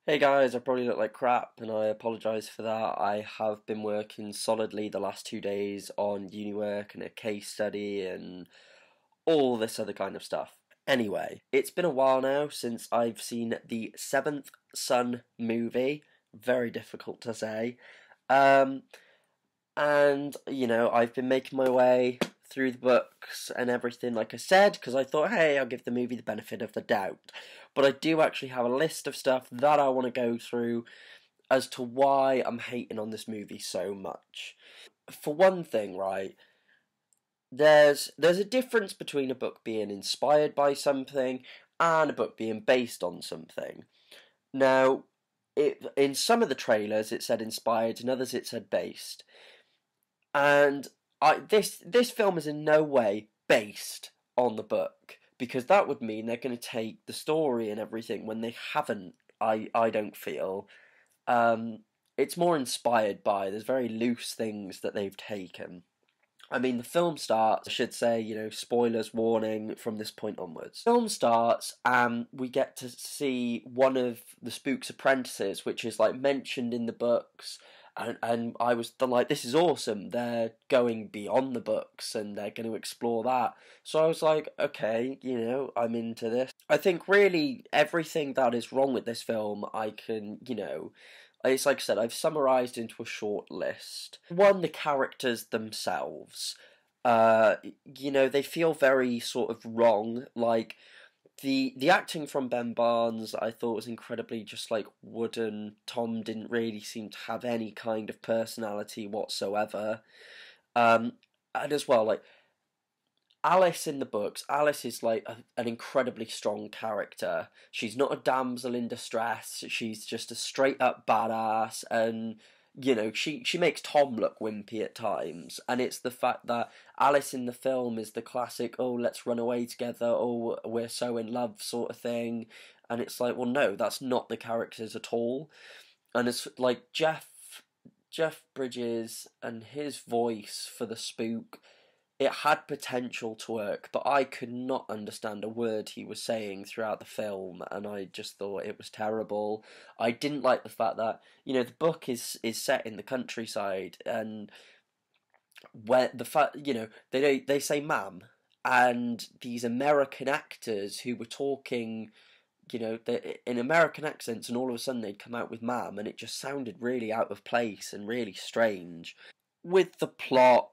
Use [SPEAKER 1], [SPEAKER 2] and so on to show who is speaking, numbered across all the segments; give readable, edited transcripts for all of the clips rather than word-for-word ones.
[SPEAKER 1] Hey guys, I probably look like crap and I apologise for that. I have been working solidly the last 2 days on uni work and a case study and all this other kind of stuff. Anyway, it's been a while now since I've seen the Seventh Son movie. Very difficult to say. Um, and I've been making my way through the books and everything, like I said, because I thought, hey, I'll give the movie the benefit of the doubt. But I do actually have a list of stuff that I want to go through as to why I'm hating on this movie so much. For one thing, right, there's a difference between a book being inspired by something and a book being based on something. Now, in some of the trailers it said inspired, in others it said based. And this film is in no way based on the book, because that would mean they're going to take the story and everything when they haven't. I don't feel. It's more inspired by. There's very loose things that they've taken. I mean, the film starts, I should say, spoilers warning from this point onwards. Film starts, and we get to see one of the spook's apprentices, which is like mentioned in the books. And I was like, this is awesome. They're going beyond the books and they're going to explore that. So I was like, okay, I'm into this. I think really everything that is wrong with this film, I can, it's like I said, I've summarised into a short list. One, the characters themselves. They feel very sort of wrong. Like the acting from Ben Barnes, I thought was incredibly just like wooden. Tom didn't really seem to have any kind of personality whatsoever. And as well, like Alice in the books, Alice is like an incredibly strong character. She's not a damsel in distress. She's just a straight up badass, and she makes Tom look wimpy at times. And it's the fact that Alice in the film is the classic, oh, let's run away together, oh, we're so in love sort of thing. And it's like, well, no, that's not the characters at all. And it's like Jeff Bridges and his voice for the spook, it had potential to work, but I could not understand a word he was saying throughout the film, and I just thought it was terrible. I didn't like the fact that the book is set in the countryside, and where the fact they say "ma'am," and these American actors who were talking. In American accents, and all of a sudden they'd come out with "ma'am," and it just sounded really out of place and really strange. With the plot,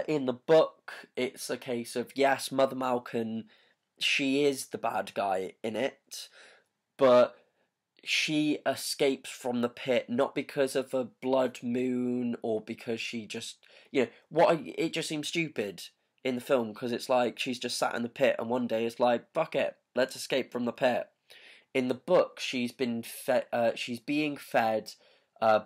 [SPEAKER 1] in the book, it's a case of yes, Mother Malkin, she is the bad guy in it, but she escapes from the pit not because of a blood moon or because she just it just seems stupid in the film, because it's like she's just sat in the pit and one day it's like fuck it, let's escape from the pit. In the book, she's being fed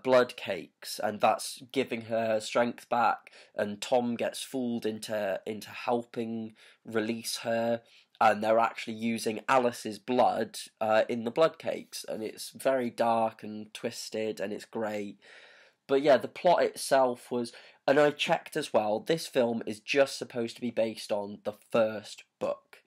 [SPEAKER 1] blood cakes, and that's giving her strength back. And Tom gets fooled into helping release her, and they're actually using Alice's blood in the blood cakes, and it's very dark and twisted, and it's great. But yeah, the plot itself was, and I checked as well. This film is just supposed to be based on the first book.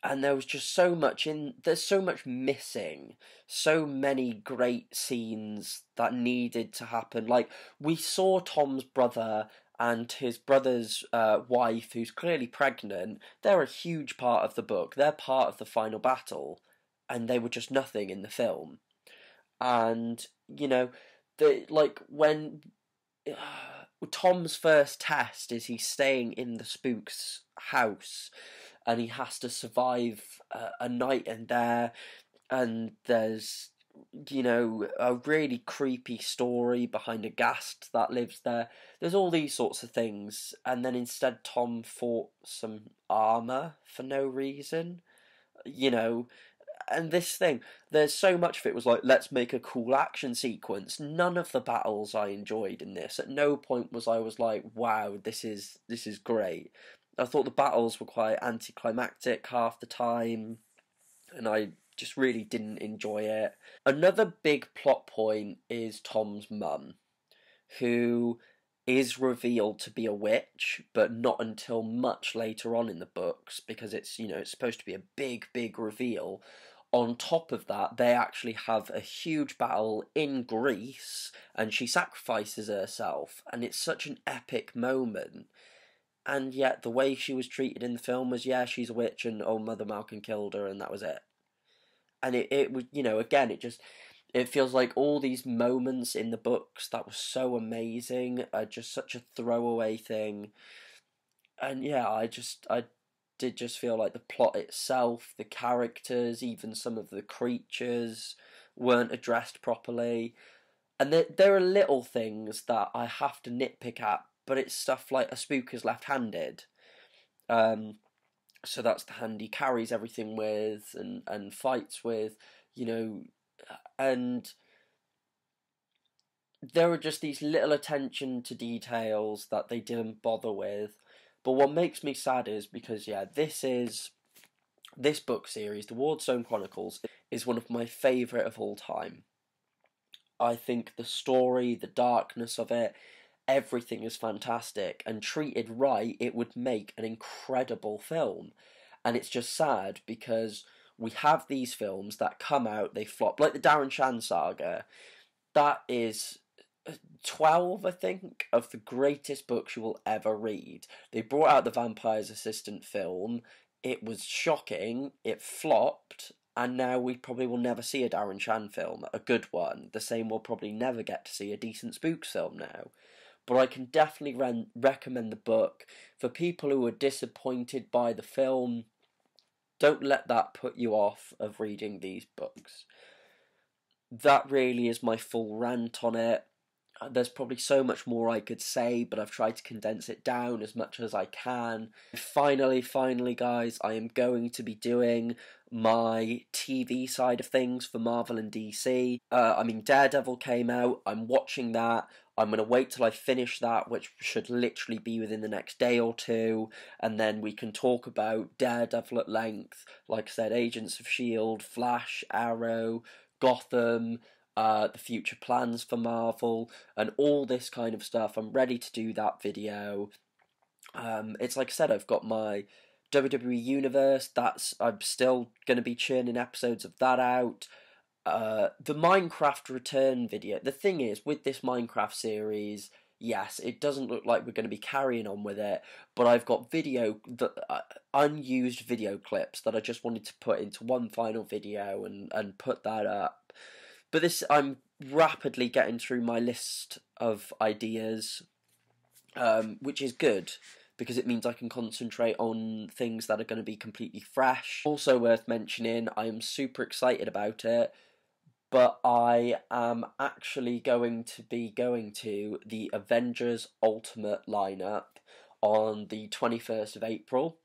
[SPEAKER 1] And there was just there's so much missing, so many great scenes that needed to happen. Like, we saw Tom's brother and his brother's wife, who's clearly pregnant. They're a huge part of the book, they're part of the final battle, and they were just nothing in the film. And when Tom's first test is he's staying in the spook's house, and he has to survive a night in there, and there's a really creepy story behind a ghast that lives there. There's all these sorts of things, and then instead Tom fought some armor for no reason, and this thing, there's so much of it was like, let's make a cool action sequence. None of the battles I enjoyed in this. At no point was I was like, wow, this is great. I thought the battles were quite anticlimactic half the time, and I just really didn't enjoy it. Another big plot point is Tom's mum, who is revealed to be a witch, but not until much later on in the books, because it's supposed to be a big reveal on top of that, they actually have a huge battle in Greece, and she sacrifices herself, and it's such an epic moment. And yet, the way she was treated in the film was, yeah, she's a witch, and oh, Mother Malkin killed her, and that was it. And it was, again, it feels like all these moments in the books that were so amazing are just such a throwaway thing. And yeah, I did just feel like the plot itself, the characters, even some of the creatures weren't addressed properly. And there are little things that I have to nitpick at, but it's stuff like a spook is left-handed. Um, so that's the hand he carries everything with and fights with, you know, and there are just these little attention to details that they didn't bother with. But what makes me sad is because, yeah, this book series, the Wardstone Chronicles, is one of my favourite of all time. I think the story, the darkness of it, everything is fantastic, and treated right, it would make an incredible film. And it's just sad because we have these films that come out, they flop, like the Darren Shan saga. That is 12, I think, of the greatest books you will ever read. They brought out the Vampire's Assistant film. It was shocking. It flopped. And now we probably will never see a Darren Shan film, a good one. The same we'll probably never get to see a decent Spooks film now. But I can definitely recommend the book. For people who are disappointed by the film, don't let that put you off of reading these books. That really is my full rant on it. There's probably so much more I could say, but I've tried to condense it down as much as I can. Finally, guys, I am going to be doing my TV side of things for Marvel and DC. Daredevil came out, I'm watching that. I'm going to wait till I finish that, which should literally be within the next day or two, and then we can talk about Daredevil at length. Like I said, Agents of S.H.I.E.L.D., Flash, Arrow, Gotham, the future plans for Marvel, and all this kind of stuff. I'm ready to do that video. It's like I said, I've got my WWE Universe, I'm still going to be churning episodes of that out. The Minecraft return video, the thing is, with this Minecraft series, yes, it doesn't look like we're going to be carrying on with it, but I've got unused video clips that I just wanted to put into one final video and put that up. But I'm rapidly getting through my list of ideas, which is good, because it means I can concentrate on things that are going to be completely fresh. Also worth mentioning, I am super excited about it, but I am actually going to be going to the Avengers Ultimate lineup on the 21st of April.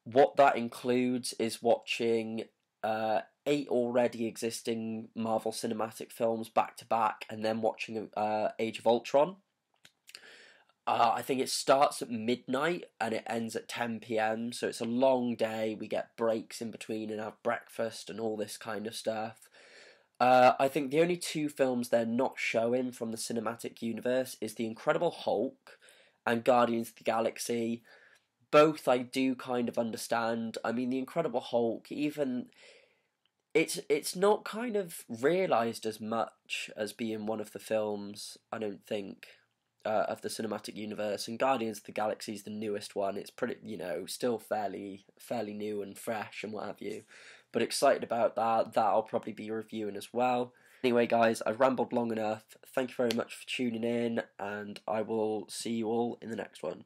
[SPEAKER 1] What that includes is watching 8 already existing Marvel Cinematic films back to back, and then watching Age of Ultron. I think it starts at midnight and it ends at 10 p.m, so it's a long day. We get breaks in between and have breakfast and all this kind of stuff. I think the only 2 films they're not showing from the cinematic universe is The Incredible Hulk and Guardians of the Galaxy. Both I do kind of understand. I mean, The Incredible Hulk, even it's not kind of realised as much as being one of the films, I don't think, of the cinematic universe. And Guardians of the Galaxy is the newest one. It's pretty, still fairly new and fresh and what have you. But excited about that. That I'll probably be reviewing as well. Anyway, guys, I've rambled long enough. Thank you very much for tuning in, and I will see you all in the next one.